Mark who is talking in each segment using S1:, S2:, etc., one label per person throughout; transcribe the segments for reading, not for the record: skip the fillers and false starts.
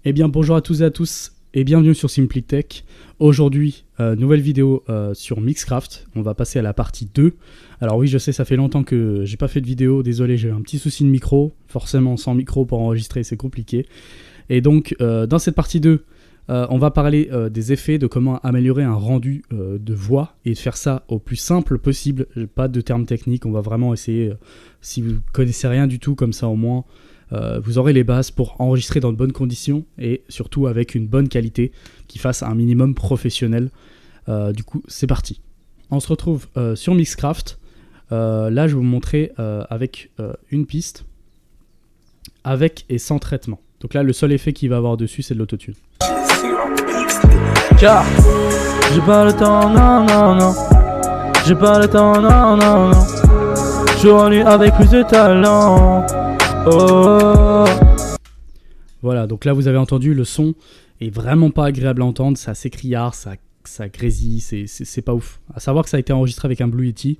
S1: Eh bien bonjour à tous et à tous et bienvenue sur Simply Tech. Aujourd'hui, nouvelle vidéo sur Mixcraft. On va passer à la partie 2. Alors oui, je sais, ça fait longtemps que j'ai pas fait de vidéo. Désolé, j'ai eu un petit souci de micro. Forcément, sans micro pour enregistrer, c'est compliqué. Et donc, dans cette partie 2, on va parler des effets, de comment améliorer un rendu de voix et de faire ça au plus simple possible. Pas de termes techniques, on va vraiment essayer, si vous connaissez rien du tout, comme ça au moins, vous aurez les bases pour enregistrer dans de bonnes conditions et surtout avec une bonne qualité qui fasse un minimum professionnel. Du coup, c'est parti. On se retrouve sur Mixcraft. Là, je vais vous montrer avec une piste, avec et sans traitement. Donc là, le seul effet qu'il va avoir dessus, c'est de l'autotune.
S2: Car j'ai pas le temps, non, non, non. J'ai pas le temps, non, non, non. Je rendu avec plus de talent. Oh.
S1: Voilà, donc là, vous avez entendu, le son est vraiment pas agréable à entendre. C'est assez criard, ça grésille, c'est pas ouf. À savoir que ça a été enregistré avec un Blue Yeti.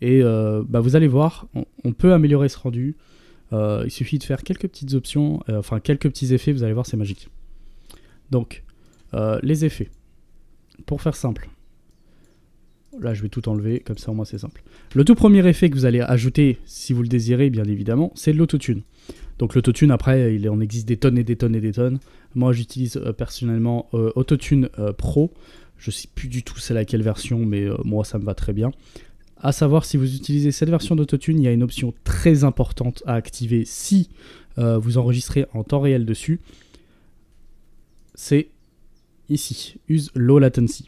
S1: Et vous allez voir, on peut améliorer ce rendu. Il suffit de faire quelques petites options, quelques petits effets, vous allez voir, c'est magique. Donc, les effets. Pour faire simple. Là, je vais tout enlever, comme ça au moins c'est simple. Le tout premier effet que vous allez ajouter, si vous le désirez, bien évidemment, c'est de l'autotune. Donc l'autotune, après, il en existe des tonnes et des tonnes et des tonnes. Moi, j'utilise personnellement Autotune Pro. Je sais plus du tout c'est laquelle version, mais moi, ça me va très bien. À savoir, si vous utilisez cette version d'Autotune, il y a une option très importante à activer si vous enregistrez en temps réel dessus. C'est ici, Use Low Latency.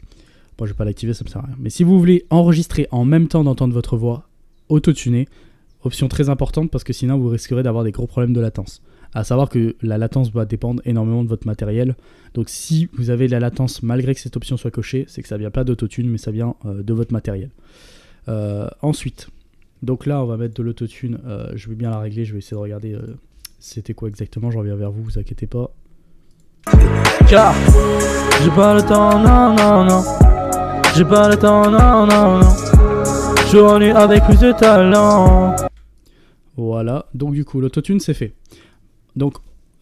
S1: Bon, je ne vais pas l'activer, ça ne me sert à rien. Mais si vous voulez enregistrer en même temps d'entendre votre voix autotunée, option très importante parce que sinon vous risquerez d'avoir des gros problèmes de latence. À savoir que la latence va dépendre énormément de votre matériel. Donc si vous avez de la latence malgré que cette option soit cochée, c'est que ça ne vient pas d'autotune, mais ça vient de votre matériel. Ensuite, donc là on va mettre de l'autotune, je vais bien la régler, je vais essayer de regarder c'était quoi exactement, je reviens vers vous, vous inquiétez pas.
S2: Car j'ai pas le temps, non, non, non. J'ai pas le temps, non, non, non. Je suis revenu avec plus de talent.
S1: Voilà, donc du coup l'autotune c'est fait. Donc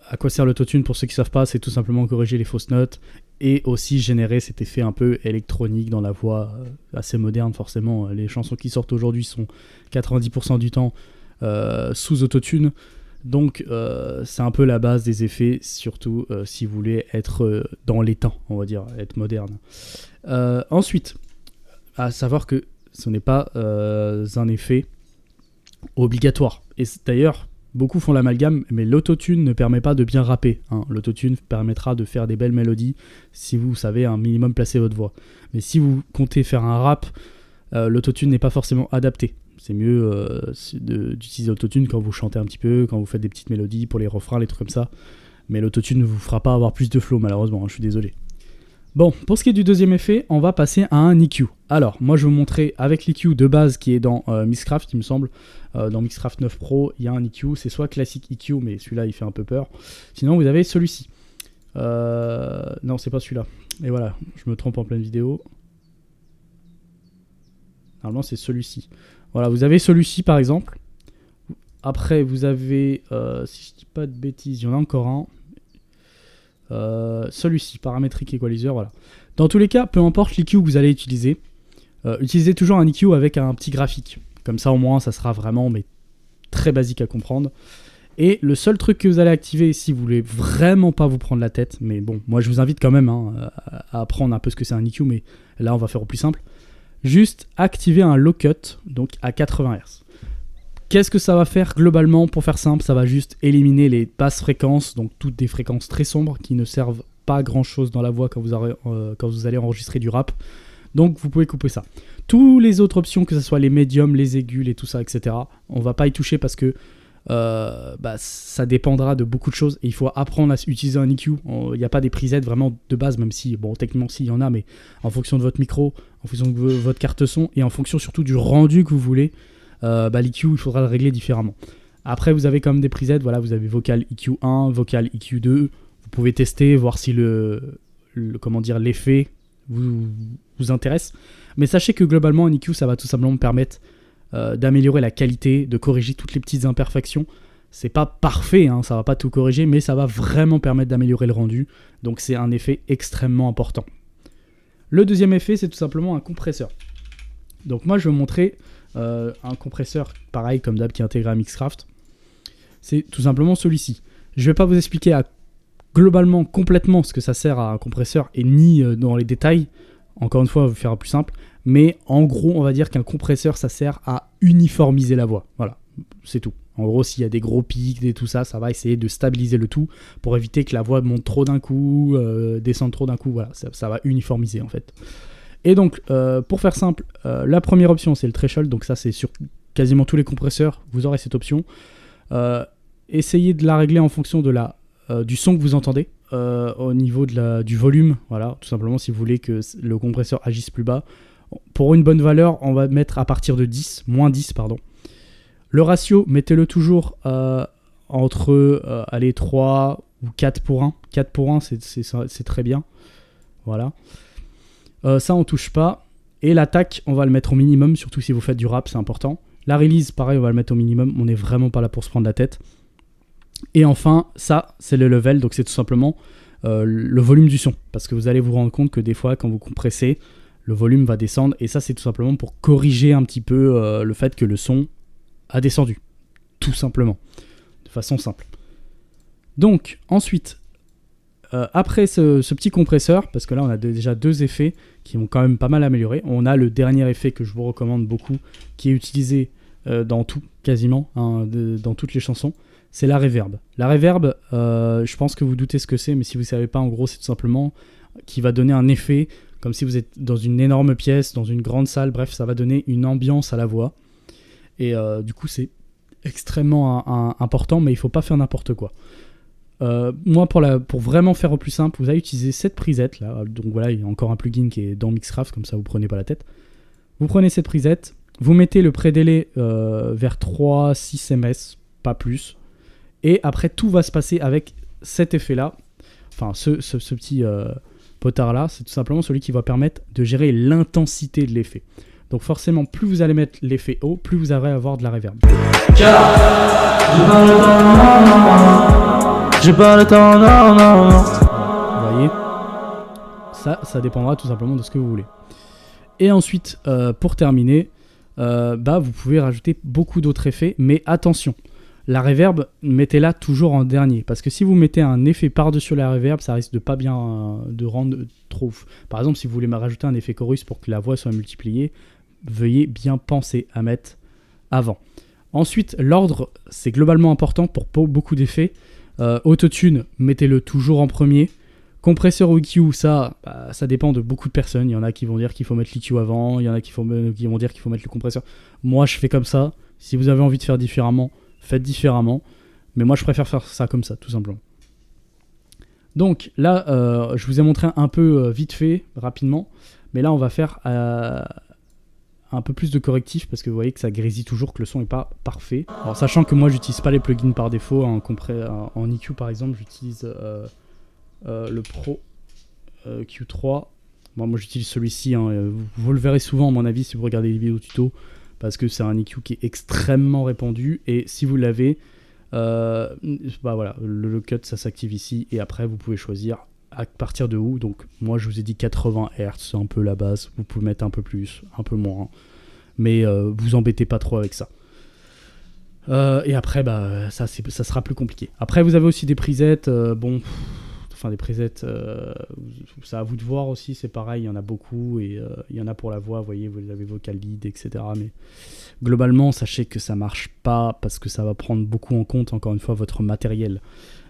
S1: à quoi sert l'autotune pour ceux qui ne savent pas, c'est tout simplement corriger les fausses notes et aussi générer cet effet un peu électronique dans la voix, assez moderne forcément. Les chansons qui sortent aujourd'hui sont 90% du temps sous autotune. Donc c'est un peu la base des effets, surtout si vous voulez être dans les temps, on va dire, être moderne. Ensuite, à savoir que ce n'est pas un effet obligatoire. Et d'ailleurs, beaucoup font l'amalgame, mais l'autotune ne permet pas de bien rapper. L'autotune permettra de faire des belles mélodies si vous savez un minimum placer votre voix. Mais si vous comptez faire un rap, l'autotune n'est pas forcément adapté. C'est mieux d'utiliser l'autotune quand vous chantez un petit peu, quand vous faites des petites mélodies pour les refrains, les trucs comme ça. Mais l'autotune ne vous fera pas avoir plus de flow, malheureusement, je suis désolé. Bon, pour ce qui est du deuxième effet, on va passer à un EQ. Alors, moi je vais vous montrer avec l'EQ de base qui est dans Mixcraft, il me semble. Dans Mixcraft 9 Pro, il y a un EQ, c'est soit classique EQ, mais celui-là il fait un peu peur. Sinon, vous avez celui-ci. Non, c'est pas celui-là. Et voilà, je me trompe en pleine vidéo. Normalement, c'est celui-ci. Voilà, vous avez celui-ci par exemple. Après, vous avez, si je dis pas de bêtises, il y en a encore un. Celui-ci, Parametric Equalizer, voilà. Dans tous les cas, peu importe l'EQ que vous allez utiliser, utilisez toujours un EQ avec un petit graphique. Comme ça, au moins, ça sera vraiment très basique à comprendre. Et le seul truc que vous allez activer, si vous voulez vraiment pas vous prendre la tête, mais bon, moi je vous invite quand même à apprendre un peu ce que c'est un EQ, mais là on va faire au plus simple. Juste activer un low cut, donc à 80 Hz. Qu'est-ce que ça va faire globalement? Pour faire simple, ça va juste éliminer les basses fréquences, donc toutes des fréquences très sombres qui ne servent pas à grand chose dans la voix quand vous allez enregistrer du rap. Donc vous pouvez couper ça. Toutes les autres options, que ce soit les médiums, les aigus, et tout ça, etc., on va pas y toucher parce que ça dépendra de beaucoup de choses et il faut apprendre à utiliser un EQ. Il n'y a pas des presets vraiment de base, même si, bon, techniquement si, il y en a, mais en fonction de votre micro, en fonction de votre carte son et en fonction surtout du rendu que vous voulez, l'EQ, il faudra le régler différemment. Après, vous avez quand même des presets, voilà, vous avez vocal EQ1, vocal EQ2, vous pouvez tester, voir si l'effet vous intéresse. Mais sachez que globalement, un EQ, ça va tout simplement permettre d'améliorer la qualité, de corriger toutes les petites imperfections. C'est pas parfait, hein, ça va pas tout corriger, mais ça va vraiment permettre d'améliorer le rendu. Donc c'est un effet extrêmement important. Le deuxième effet, c'est tout simplement un compresseur. Donc moi je vais vous montrer un compresseur pareil comme d'hab qui est intégré à Mixcraft. C'est tout simplement celui-ci. Je vais pas vous expliquer globalement complètement ce que ça sert à un compresseur et ni dans les détails. Encore une fois, on va vous faire plus simple. Mais en gros, on va dire qu'un compresseur, ça sert à uniformiser la voix. Voilà, c'est tout. En gros, s'il y a des gros pics et tout ça, ça va essayer de stabiliser le tout pour éviter que la voix monte trop d'un coup, descende trop d'un coup. Voilà, ça va uniformiser en fait. Et donc, pour faire simple, la première option, c'est le threshold. Donc ça, c'est sur quasiment tous les compresseurs, vous aurez cette option. Essayez de la régler en fonction de du son que vous entendez, au niveau du volume. Voilà, tout simplement, si vous voulez que le compresseur agisse plus bas. Pour une bonne valeur, on va mettre à partir de 10, moins 10, pardon. Le ratio, mettez-le toujours entre 3 ou 4 pour 1. 4 pour 1, c'est très bien. Voilà. Ça, on touche pas. Et l'attaque, on va le mettre au minimum, surtout si vous faites du rap, c'est important. La release, pareil, on va le mettre au minimum. On n'est vraiment pas là pour se prendre la tête. Et enfin, ça, c'est le level. Donc, c'est tout simplement le volume du son. Parce que vous allez vous rendre compte que des fois, quand vous compressez, le volume va descendre. Et ça, c'est tout simplement pour corriger un petit peu le fait que le son a descendu, tout simplement, de façon simple. Donc ensuite, après ce petit compresseur, parce que là on a déjà deux effets qui vont quand même pas mal améliorer, on a le dernier effet que je vous recommande beaucoup, qui est utilisé dans tout, quasiment, hein, dans toutes les chansons, c'est la reverb. La reverb, je pense que vous doutez ce que c'est, mais si vous ne savez pas, en gros c'est tout simplement qui va donner un effet, comme si vous êtes dans une énorme pièce, dans une grande salle, bref, ça va donner une ambiance à la voix. Et du coup, c'est extrêmement important, mais il ne faut pas faire n'importe quoi. Moi, pour vraiment faire au plus simple, vous allez utiliser cette prisette là. Donc voilà, il y a encore un plugin qui est dans Mixcraft, comme ça vous prenez pas la tête. Vous prenez cette prisette, vous mettez le pré-délai vers 3-6 ms, pas plus. Et après, tout va se passer avec cet effet-là. Enfin, ce petit potard-là, c'est tout simplement celui qui va permettre de gérer l'intensité de l'effet. Donc forcément, plus vous allez mettre l'effet haut, plus vous allez avoir de la reverb.
S2: J'ai pas le temps, non, non, non.
S1: Vous voyez, ça dépendra tout simplement de ce que vous voulez. Et ensuite, pour terminer, vous pouvez rajouter beaucoup d'autres effets, mais attention, la reverb, mettez-la toujours en dernier, parce que si vous mettez un effet par-dessus la reverb, ça risque de pas bien de rendre trop ouf. Par exemple, si vous voulez rajouter un effet chorus pour que la voix soit multipliée, veuillez bien penser à mettre avant. Ensuite, l'ordre, c'est globalement important pour beaucoup d'effets. Autotune, mettez-le toujours en premier. Compresseur ou EQ, ça dépend de beaucoup de personnes. Il y en a qui vont dire qu'il faut mettre l'EQ avant, il y en a qui vont dire qu'il faut mettre le compresseur. Moi, je fais comme ça. Si vous avez envie de faire différemment, faites différemment. Mais moi, je préfère faire ça comme ça, tout simplement. Donc là, je vous ai montré un peu vite fait, rapidement. Mais là, on va faire un peu plus de correctifs parce que vous voyez que ça grésille toujours, que le son n'est pas parfait. Alors sachant que moi j'utilise pas les plugins par défaut, en EQ par exemple j'utilise le Pro Q3. Bon, moi j'utilise celui-ci, hein, vous le verrez souvent à mon avis si vous regardez les vidéos tuto, parce que c'est un EQ qui est extrêmement répandu et si vous l'avez, voilà, le cut ça s'active ici et après vous pouvez choisir à partir de où. Donc moi je vous ai dit 80 Hz, c'est un peu la base, vous pouvez mettre un peu plus, un peu moins, mais vous embêtez pas trop avec ça. Et après ça sera plus compliqué. Après vous avez aussi des presets, des presets, c'est à vous de voir aussi, c'est pareil, il y en a beaucoup et il y en a pour la voix, vous voyez, vous avez vocal lead, etc. Mais globalement sachez que ça marche pas parce que ça va prendre beaucoup en compte, encore une fois, votre matériel.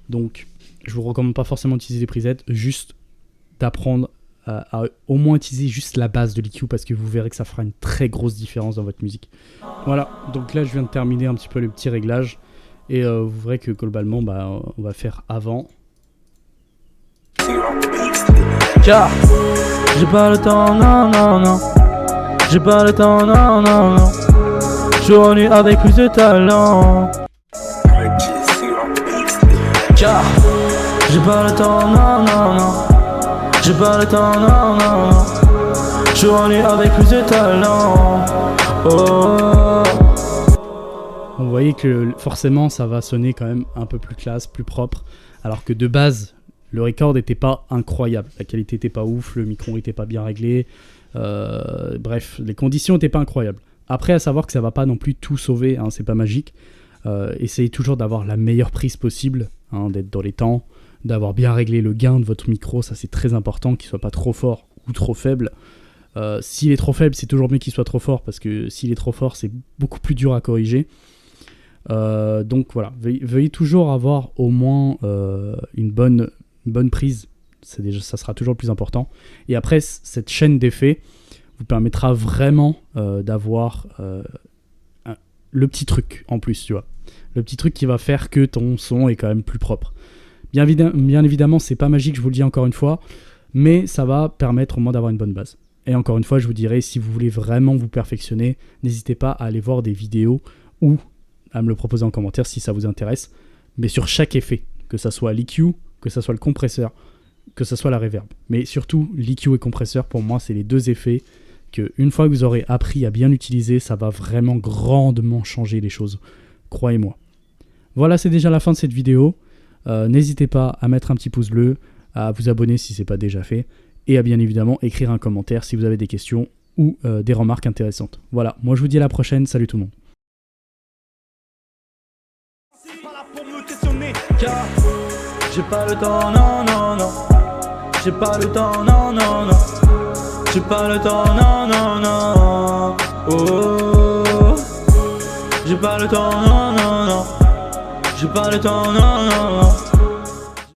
S1: Donc je vous recommande pas forcément d'utiliser des presets, juste d'apprendre à au moins utiliser juste la base de l'EQ parce que vous verrez que ça fera une très grosse différence dans votre musique. Voilà, donc là je viens de terminer un petit peu les petits réglages et vous verrez que globalement on va faire avant.
S2: Car j'ai pas le temps, non, non, non. J'ai pas le temps, non, non, non. Je suis revenu avec plus de talent. Car j'ai pas le temps, non, non, non. J'ai pas le temps, non, non, non. Je suis revenu avec plus de talent. Oh.
S1: Vous voyez que forcément ça va sonner quand même un peu plus classe, plus propre, alors que de base le record n'était pas incroyable, la qualité n'était pas ouf, le micro n'était pas bien réglé, bref, les conditions n'étaient pas incroyables. Après, à savoir que ça va pas non plus tout sauver, hein, c'est pas magique. Essayez toujours d'avoir la meilleure prise possible, hein, d'être dans les temps, d'avoir bien réglé le gain de votre micro, ça c'est très important, qu'il soit pas trop fort ou trop faible. S'il est trop faible, c'est toujours mieux qu'il soit trop fort, parce que s'il est trop fort, c'est beaucoup plus dur à corriger. Donc voilà, veuillez toujours avoir au moins une bonne prise, ça sera toujours le plus important. Et après, cette chaîne d'effets vous permettra vraiment d'avoir le petit truc en plus, tu vois. Le petit truc qui va faire que ton son est quand même plus propre. Bien évidemment, c'est pas magique, je vous le dis encore une fois, mais ça va permettre au moins d'avoir une bonne base. Et encore une fois, je vous dirais, si vous voulez vraiment vous perfectionner, n'hésitez pas à aller voir des vidéos ou à me le proposer en commentaire si ça vous intéresse, mais sur chaque effet, que ça soit l'EQ, que ça soit le compresseur, que ça soit la reverb. Mais surtout, l'EQ et compresseur, pour moi, c'est les deux effets que, une fois que vous aurez appris à bien utiliser, ça va vraiment grandement changer les choses. Croyez-moi. Voilà, c'est déjà la fin de cette vidéo. N'hésitez pas à mettre un petit pouce bleu, à vous abonner si ce n'est pas déjà fait, et à bien évidemment écrire un commentaire si vous avez des questions ou des remarques intéressantes. Voilà, moi je vous dis à la prochaine, salut tout le monde.
S2: Car j'ai pas le temps, non, non, non. J'ai pas le temps, non, non, non. J'ai pas le temps, non, non, non. Oh, j'ai pas le temps, non, non, non. J'ai pas le temps, non, non, non.